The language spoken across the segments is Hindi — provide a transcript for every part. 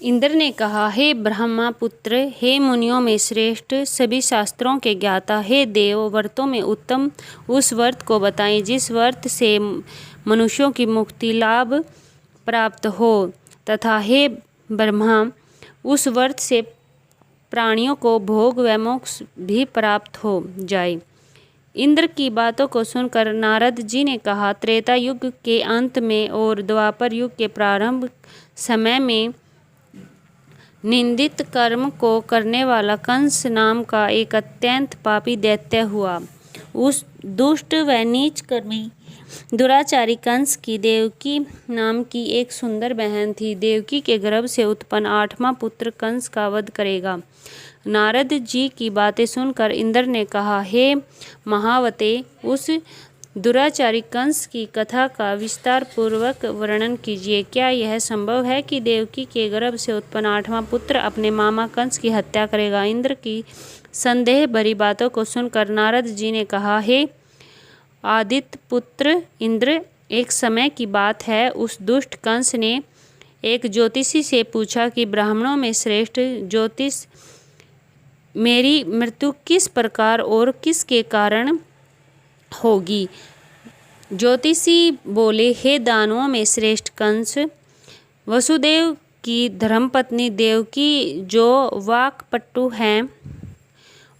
इंद्र ने कहा, हे ब्रह्मपुत्र, हे मुनियों में श्रेष्ठ, सभी शास्त्रों के ज्ञाता, हे देव, व्रतों में उत्तम उस व्रत को बताएं जिस व्रत से मनुष्यों की मुक्ति लाभ प्राप्त हो, तथा हे ब्रह्मा, उस व्रत से प्राणियों को भोग व मोक्ष भी प्राप्त हो जाए। इंद्र की बातों को सुनकर नारद जी ने कहा, त्रेता युग के अंत में और द्वापर युग के प्रारंभ समय में निंदित कर्म को करने वाला कंस नाम का एक अत्यंत पापी दैत्य हुआ। उस दुष्ट व नीच कर्मी दुराचारी कंस की देवकी नाम की एक सुंदर बहन थी। देवकी के गर्भ से उत्पन्न 8वां पुत्र कंस का वध करेगा। नारद जी की बातें सुनकर इंद्र ने कहा, हे महावते, उस दुराचारी कंस की कथा का विस्तार पूर्वक वर्णन कीजिए। क्या यह संभव है कि देवकी के गर्भ से उत्पन्न 8वां पुत्र अपने मामा कंस की हत्या करेगा? इंद्र की संदेह भरी बातों को सुनकर नारद जी ने कहा, हे आदित्य पुत्र इंद्र, एक समय की बात है, उस दुष्ट कंस ने एक ज्योतिषी से पूछा कि ब्राह्मणों में श्रेष्ठ ज्योतिष, मेरी मृत्यु किस प्रकार और किसके कारण होगी? ज्योतिषी बोले, हे दानवों में श्रेष्ठ कंस, वसुदेव की धर्मपत्नी देवकी, जो वाक्पटु हैं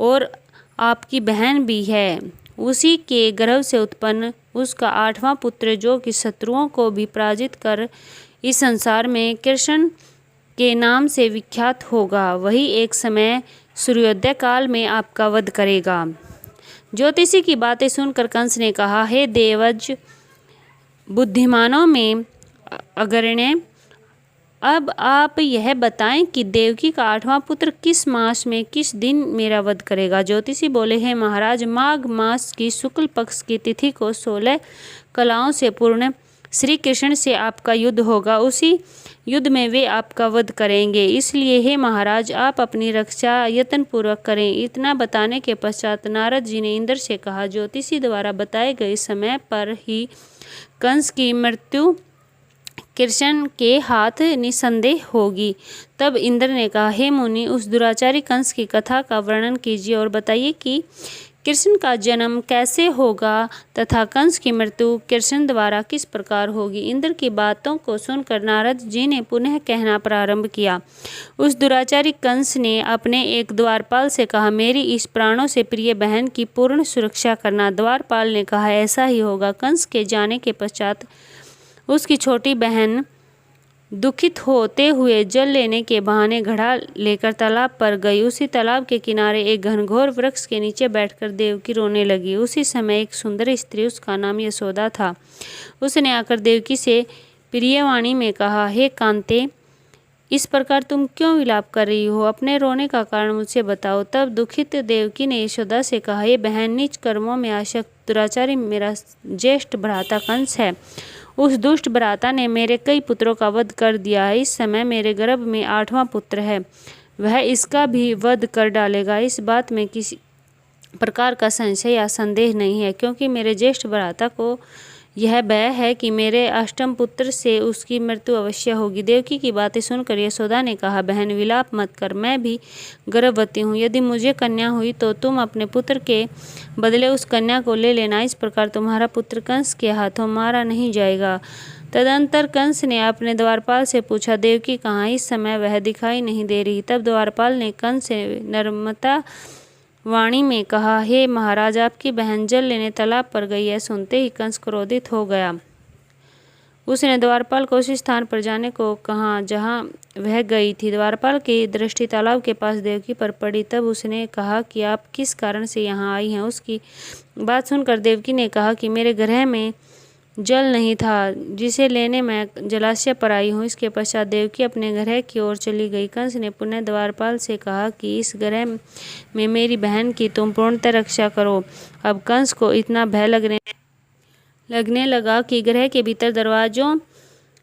और आपकी बहन भी है, उसी के गर्भ से उत्पन्न उसका 8वां पुत्र, जो कि शत्रुओं को भी पराजित कर इस संसार में कृष्ण के नाम से विख्यात होगा, वही एक समय सूर्योदय काल में आपका वध करेगा। ज्योतिषी की बातें सुनकर कंस ने कहा, हे देवज, बुद्धिमानों में अग्रण्य, अब आप यह बताएं कि देवकी का 8वां पुत्र किस मास में किस दिन मेरा वध करेगा? ज्योतिषी बोले, हे महाराज, माघ मास की शुक्ल पक्ष की तिथि को 16 कलाओं से पूर्ण श्री कृष्ण से आपका युद्ध होगा। उसी युद्ध में वे आपका वध करेंगे, इसलिए हे महाराज, आप अपनी रक्षा यत्न पूर्वक करें। इतना बताने के पश्चात नारद जी ने इंद्र से कहा, ज्योतिषी द्वारा बताए गए समय पर ही कंस की मृत्यु कृष्ण के हाथ निसंदेह होगी। तब इंद्र ने कहा, हे मुनि, उस दुराचारी कंस की कथा का वर्णन कीजिए और बताइए कि कृष्ण का जन्म कैसे होगा तथा कंस की मृत्यु कृष्ण द्वारा किस प्रकार होगी। इंद्र की बातों को सुनकर नारद जी ने पुनः कहना प्रारंभ किया। उस दुराचारी कंस ने अपने एक द्वारपाल से कहा, मेरी इस प्राणों से प्रिय बहन की पूर्ण सुरक्षा करना। द्वारपाल ने कहा, ऐसा ही होगा। कंस के जाने के पश्चात उसकी छोटी बहन दुखित होते हुए जल लेने के बहाने घड़ा लेकर तालाब पर गई। उसी तालाब के किनारे एक घनघोर वृक्ष के नीचे बैठकर देवकी रोने लगी। उसी समय एक सुंदर स्त्री, उसका नाम यशोदा था, उसने आकर देवकी से प्रियवाणी में कहा, हे कांते, इस प्रकार तुम क्यों विलाप कर रही हो? अपने रोने का कारण मुझसे बताओ। तब दुखित देवकी ने यशोदा से कहा, ये बहन, नीच कर्मों में आसक्त दुराचारी मेरा ज्येष्ठ भ्राता कंस है। उस दुष्ट भ्राता ने मेरे कई पुत्रों का वध कर दिया है। इस समय मेरे गर्भ में 8वां पुत्र है, वह इसका भी वध कर डालेगा। इस बात में किसी प्रकार का संशय या संदेह नहीं है, क्योंकि मेरे ज्येष्ठ भ्राता को यह भय है कि मेरे 8वें पुत्र से उसकी मृत्यु अवश्य होगी। देवकी की बातें सुनकर यशोदा ने कहा, बहन, विलाप मत कर, मैं भी गर्भवती हूँ। यदि मुझे कन्या हुई तो तुम अपने पुत्र के बदले उस कन्या को ले लेना। इस प्रकार तुम्हारा पुत्र कंस के हाथों मारा नहीं जाएगा। तदंतर कंस ने अपने द्वारपाल से पूछा, देवकी कहाँ? इस समय वह दिखाई नहीं दे रही। तब द्वारपाल ने कंस से नम्रता वाणी में कहा, हे महाराज, आपकी बहन जल लेने तालाब पर गई है। सुनते ही कंस क्रोधित हो गया। उसने द्वारपाल को उस स्थान पर जाने को कहा जहाँ वह गई थी। द्वारपाल की दृष्टि तालाब के पास देवकी पर पड़ी। तब उसने कहा कि आप किस कारण से यहाँ आई हैं? उसकी बात सुनकर देवकी ने कहा कि मेरे गृह में जल नहीं था, जिसे लेने मैं जलाशय पर आई हूँ। इसके पश्चात देवकी अपने गृह की ओर चली गई। कंस ने पुनः द्वारपाल से कहा कि इस गृह में मेरी बहन की तुम पूर्णतः रक्षा करो। अब कंस को इतना भय लगने लगा कि गृह के भीतर दरवाजों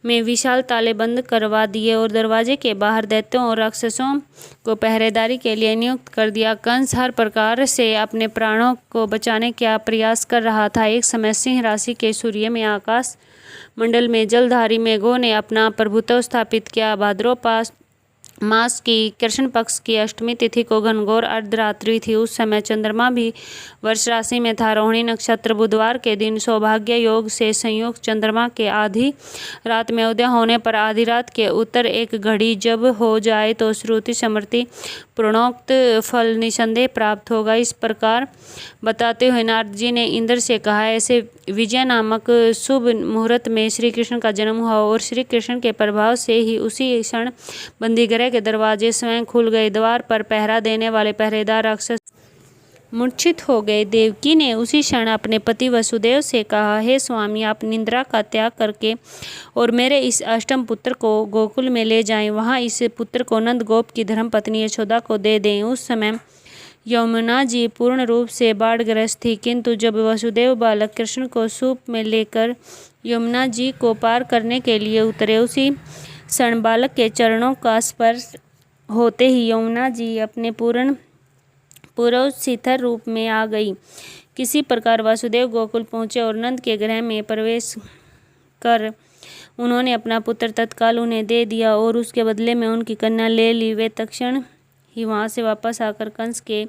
में विशाल ताले बंद करवा दिए और दरवाजे के बाहर दैत्यों और राक्षसों को पहरेदारी के लिए नियुक्त कर दिया। कंस हर प्रकार से अपने प्राणों को बचाने का प्रयास कर रहा था। एक समय सिंह राशि के सूर्य में आकाश मंडल में जलधारी मेघों ने अपना प्रभुत्व स्थापित किया। भाद्रपद मास की कृष्ण पक्ष की अष्टमी तिथि को घनघोर अर्धरात्रि थी। उस समय चंद्रमा भी वर्ष राशि में था। रोहिणी नक्षत्र बुधवार के दिन सौभाग्य योग से संयुक्त चंद्रमा के आधी रात में उदय होने पर आधी रात के उत्तर एक घड़ी जब हो जाए तो श्रुति स्मृति पूर्णोक्त फल निसंदेह प्राप्त होगा। इस प्रकार बताते हुए नारद जी ने इंद्र से कहा, ऐसे विजय नामक शुभ मुहूर्त में श्री कृष्ण का जन्म हुआ और श्री कृष्ण के प्रभाव से ही उसी क्षण बंदीगृह के दरवाजे स्वयं खुल गए। द्वार पर पहरा देने वाले पहरेदार राक्षस मूर्छित हो गए। देवकी ने उसी क्षण अपने पति वसुदेव से कहा, हे स्वामी, आप निद्रा का त्याग करके और मेरे इस अष्टम पुत्र को गोकुल में ले जाएं। वहां इस पुत्र को नंद गोप की धर्मपत्नी यशोदा को दे दें। उस समय यमुना जी पूर्ण रूप से बाढ़ग्रस्त थी, किंतु जब वसुदेव बालक कृष्ण को सूप में लेकर यमुना जी को पार करने के लिए उतरे, उसी क्षण बालक के चरणों का स्पर्श होते ही यमुना जी अपने पूर्व शिथिल रूप में आ गई। किसी प्रकार वासुदेव गोकुल पहुँचे और नंद के गृह में प्रवेश कर उन्होंने अपना पुत्र तत्काल उन्हें दे दिया और उसके बदले में उनकी कन्या ले ली। वे तत्क्षण ही वहां से वापस आकर कंस के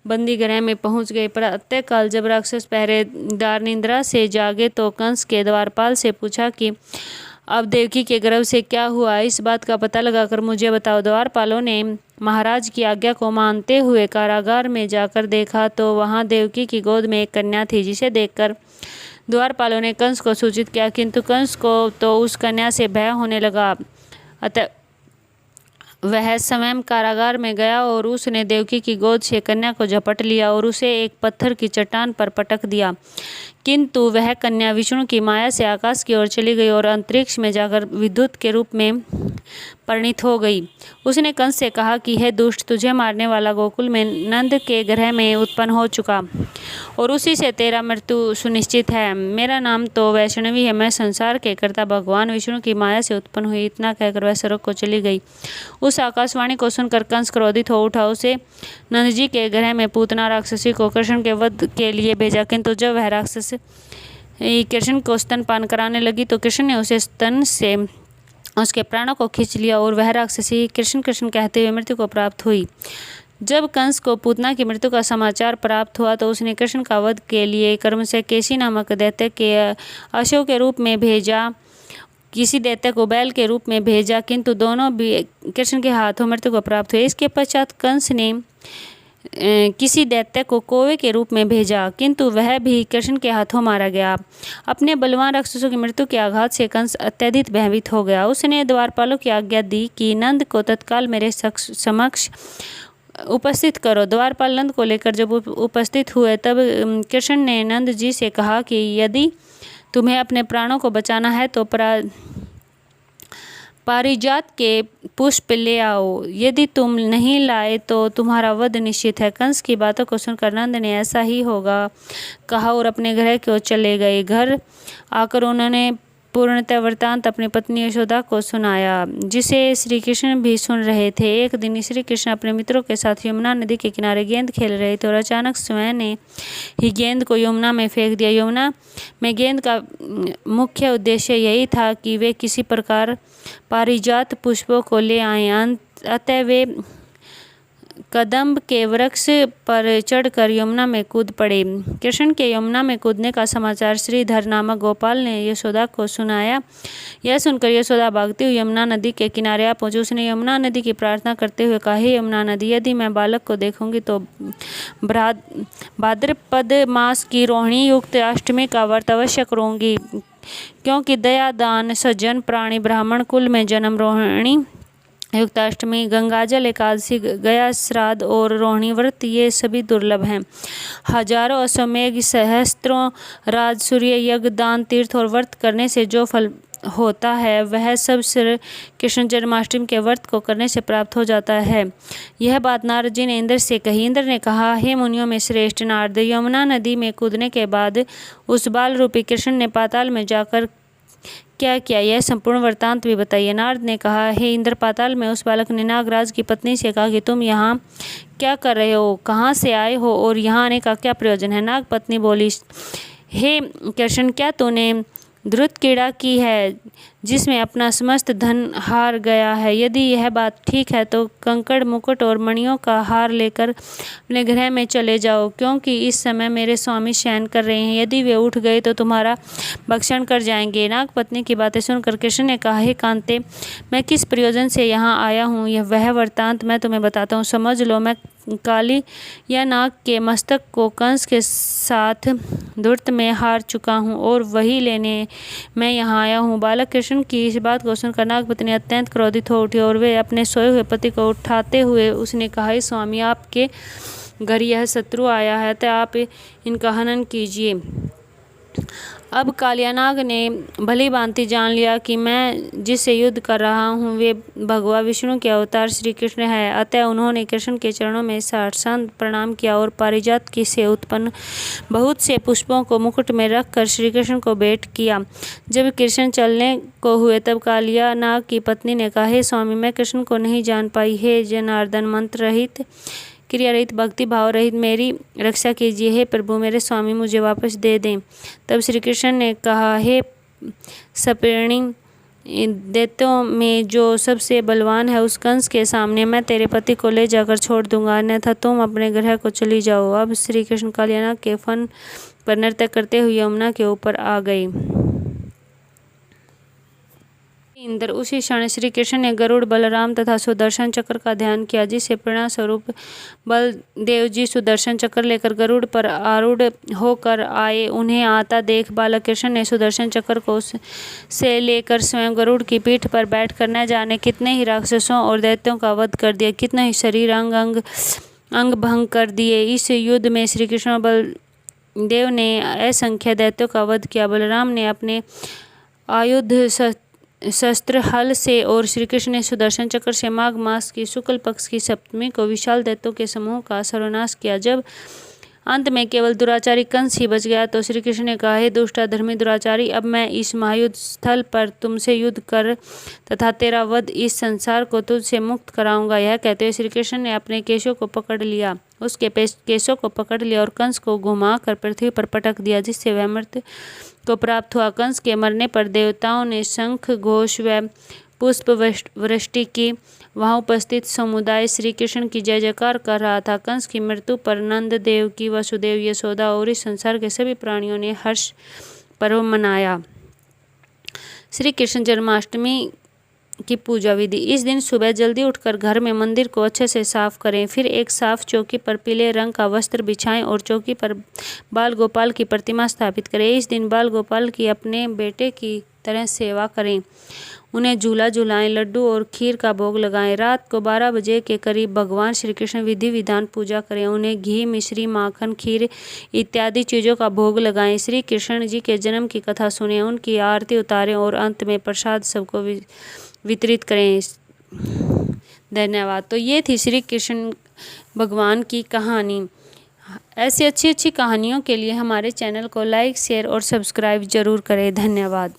बंदी गृह में पहुंच गए। प्रातःकाल जब राक्षस पहरेदार निद्रा से जागे तो कंस के द्वारपाल से पूछा कि अब देवकी के गर्भ से क्या हुआ, इस बात का पता लगाकर मुझे बताओ। द्वारपालों ने महाराज की आज्ञा को मानते हुए कारागार में जाकर देखा तो वहां देवकी की गोद में एक कन्या थी, जिसे देखकर द्वारपालों ने कंस को सूचित किया, किंतु कंस को तो उस कन्या से भय होने लगा। अतः वह स्वयं कारागार में गया और उसने देवकी की गोद से कन्या को झपट लिया और उसे एक पत्थर की चट्टान पर पटक दिया। किंतु वह कन्या विष्णु की माया से आकाश की ओर चली गई और अंतरिक्ष में जाकर विद्युत के रूप में परिणित हो गई। उसने कंस से कहा कि हे दुष्ट, तुझे मारने वाला गोकुल में नंद के गृह में उत्पन्न हो चुका और उसी से तेरा मृत्यु सुनिश्चित है। मेरा नाम तो वैष्णवी है, मैं संसार के कर्ता भगवान विष्णु की माया से उत्पन्न हुई। इतना कहकर वह स्वर्ग को चली गई। उस आकाशवाणी को सुनकर कंस क्रोधित हो उठा। उसे नंद जी के गृह में पूतना राक्षसी को कृष्ण के वध के लिए भेजा, किंतु जब वह राक्षस कृष्ण को स्तनपान कराने लगी तो कृष्ण ने उसे स्तन से उसके प्राणों को खींच लिया और वह राक्षसी कृष्ण कृष्ण कहते हुए मृत्यु को प्राप्त हुई। जब कंस को पूतना की मृत्यु का समाचार प्राप्त हुआ तो उसने कृष्ण का वध के लिए कर्म से केसी नामक दैत्य के अश्व के रूप में भेजा, किसी दैत्य को बैल के रूप में भेजा, किंतु दोनों भी कृष्ण के हाथों मृत्यु को प्राप्त हुए। इसके पश्चात कंस ने किसी दैत्य को कौवे के रूप में भेजा, किंतु वह भी कृष्ण के हाथों मारा गया। अपने बलवान राक्षसों की मृत्यु के आघात से कंस अत्यधिक भयभीत हो गया। उसने द्वारपालों की आज्ञा दी कि नंद को तत्काल मेरे समक्ष उपस्थित करो। द्वारपाल नंद को लेकर जब उपस्थित हुए तब कृष्ण ने नंद जी से कहा कि यदि तुम्हें अपने प्राणों को बचाना है तो पारिजात के पुष्प ले आओ, यदि तुम नहीं लाए तो तुम्हारा वध निश्चित है। कंस की बातों को सुनकर नंद ने ऐसा ही होगा कहा और अपने घर की ओर चले गए। घर आकर उन्होंने पूर्णतः वृत्तांत अपनी पत्नी यशोदा को सुनाया, जिसे श्री कृष्ण भी सुन रहे थे। एक दिन श्री कृष्ण अपने मित्रों के साथ यमुना नदी के किनारे गेंद खेल रहे थे और अचानक स्वयं ने ही गेंद को यमुना में फेंक दिया। यमुना में गेंद का मुख्य उद्देश्य यही था कि वे किसी प्रकार पारिजात पुष्पों को ले आए। अतः वे कदम्ब के वृक्ष पर चढ़कर यमुना में कूद पड़े। कृष्ण के यमुना में कूदने का समाचार श्रीधर नामक गोपाल ने यशोदा को सुनाया। यह सुनकर यशोदा भागती हुई यमुना नदी के किनारे आ पहुंची। उसने यमुना नदी की प्रार्थना करते हुए कहा, हे यमुना नदी, यदि मैं बालक को देखूंगी तो भाद्रपद मास की रोहिणी युक्त अष्टमी का व्रत अवश्य करूंगी, क्योंकि दया दान सज्जन प्राणी ब्राह्मण कुल में जन्म रोहिणी युक्त अष्टमी, गंगाजल एकादशी, गया श्राद्ध और रोहिणी व्रत ये सभी दुर्लभ हैं। हजारों अश्वमेघ, सहस्त्रों राज, सूर्य यज्ञ, दान, तीर्थ और व्रत करने से जो फल होता है वह सब श्री कृष्ण जन्माष्टमी के व्रत को करने से प्राप्त हो जाता है। यह बात नारद जी ने इंद्र से कही। इंद्र ने कहा, हे मुनियों में श्रेष्ठ नारद, यमुना नदी में कूदने के बाद उस बाल रूपी कृष्ण ने पाताल में जाकर क्या किया, यह संपूर्ण वृत्तांत भी बताइए। नारद ने कहा, हे इंद्र, पाताल में उस बालक ने नागराज की पत्नी से कहा कि तुम यहाँ क्या कर रहे हो, कहाँ से आए हो और यहाँ आने का क्या प्रयोजन है। नाग पत्नी बोली, हे कृष्ण, क्या तूने धूर्त कीड़ा की है जिसमें अपना समस्त धन हार गया है। यदि यह बात ठीक है तो कंकड़, मुकुट और मणियों का हार लेकर अपने गृह में चले जाओ, क्योंकि इस समय मेरे स्वामी शयन कर रहे हैं। यदि वे उठ गए तो तुम्हारा भक्षण कर जाएंगे। नागपत्नी की बातें सुनकर कृष्ण ने कहा, हे कांते, मैं किस प्रयोजन से यहाँ आया हूँ यह वह वृत्तांत मैं तुम्हें बताता हूँ, समझ लो। मैं काली या नाग के मस्तक को कंस के साथ धूर्त में हार चुका हूँ और वही लेने मैं यहाँ आया हूँ। बालक कृष्ण की इस बात को सुनकर नागपत्नी अत्यंत क्रोधित हो उठी और वे अपने सोए हुए पति को उठाते हुए उसने कहा, स्वामी, आपके घर यह शत्रु आया है, तो आप इनका हनन कीजिए। अब कालियानाग ने भली भांति जान लिया कि मैं जिससे युद्ध कर रहा हूँ वे भगवान विष्णु के अवतार श्री कृष्ण है। अतः उन्होंने कृष्ण के चरणों में साष्टांग प्रणाम किया और पारिजात की से उत्पन्न बहुत से पुष्पों को मुकुट में रखकर श्री कृष्ण को भेंट किया। जब कृष्ण चलने को हुए तब कालियानाग की पत्नी ने कहा, हे स्वामी, मैं कृष्ण को नहीं जान पाई। हे जनार्दन, मंत्र रहित, क्रिया रहित, भक्ति भाव रहित मेरी रक्षा कीजिए। हे प्रभु, मेरे स्वामी मुझे वापस दे दें। तब श्री कृष्ण ने कहा, हे सपर्णी, दैत्यों में जो सबसे बलवान है उस कंस के सामने मैं तेरे पति को ले जाकर छोड़ दूंगा, अन्यथा तुम अपने ग्रह को चली जाओ। अब श्री कृष्ण कालियानाग के फन पर नृत्य करते हुए यमुना के ऊपर आ गए। इंद्र, उसी क्षण श्री कृष्ण ने गरुड़, बलराम तथा सुदर्शन चक्र का ध्यान किया, जिससे प्रेरणा स्वरूप बलदेव जी सुदर्शन चक्र लेकर गरुड़ पर आरूढ़ होकर आए। उन्हें आता देख बालक कृष्ण ने सुदर्शन चक्र को से लेकर स्वयं गरुड़ की पीठ पर बैठकर न जाने कितने ही राक्षसों और दैत्यों का वध कर दिया, कितने ही शरीर अंग भंग कर दिए। इस युद्ध में श्री कृष्ण और बलदेव ने असंख्य दैत्यों का वध किया। बलराम ने अपने आयुध शस्त्र हल से और श्री कृष्ण ने सुदर्शन चक्र से माघ मास की शुक्ल पक्ष की सप्तमी को विशाल दैत्यों के समूह का सर्वनाश किया। जब अंत में केवल दुराचारी कंस ही बच गया तो श्री कृष्ण ने कहा, हे दुष्टाधर्मी दुराचारी, अब मैं इस महायुद्ध स्थल पर तुमसे युद्ध कर तथा तेरा वध इस संसार को तुझसे मुक्त कराऊंगा। यह कहते हुए श्री कृष्ण ने अपने केशों को पकड़ लिया, उसके केशों को पकड़ लिया और कंस को घुमा कर पृथ्वी पर पटक दिया, जिससे वह मृत्यु को प्राप्त हुआ। कंस के मरने पर देवताओं ने शंख घोष व पुष्प वृष्टि की। वहां उपस्थित समुदाय श्री कृष्ण की जय जयकार कर रहा था। कंस की मृत्यु पर नंद देव की, वसुदेव, यशोदा और इस संसार के सभी प्राणियों ने हर्ष पर्व मनाया। श्री कृष्ण जन्माष्टमी की पूजा विधि। इस दिन सुबह जल्दी उठकर घर में मंदिर को अच्छे से साफ करें। फिर एक साफ चौकी पर पीले रंग का वस्त्र बिछाएं और चौकी पर बाल गोपाल की प्रतिमा स्थापित करें। इस दिन बाल गोपाल की अपने बेटे की तरह सेवा करें, उन्हें झूला झुलाएं, लड्डू और खीर का भोग लगाएं। रात को 12 बजे के करीब भगवान श्री कृष्ण विधि विधान पूजा करें, उन्हें घी, मिश्री, माखन, खीर इत्यादि चीज़ों का भोग लगाएं। श्री कृष्ण जी के जन्म की कथा सुनें, उनकी आरती उतारें और अंत में प्रसाद सबको वितरित करें। धन्यवाद। तो ये थी श्री कृष्ण भगवान की कहानी। ऐसी अच्छी अच्छी कहानियों के लिए हमारे चैनल को लाइक, शेयर और सब्सक्राइब जरूर करें। धन्यवाद।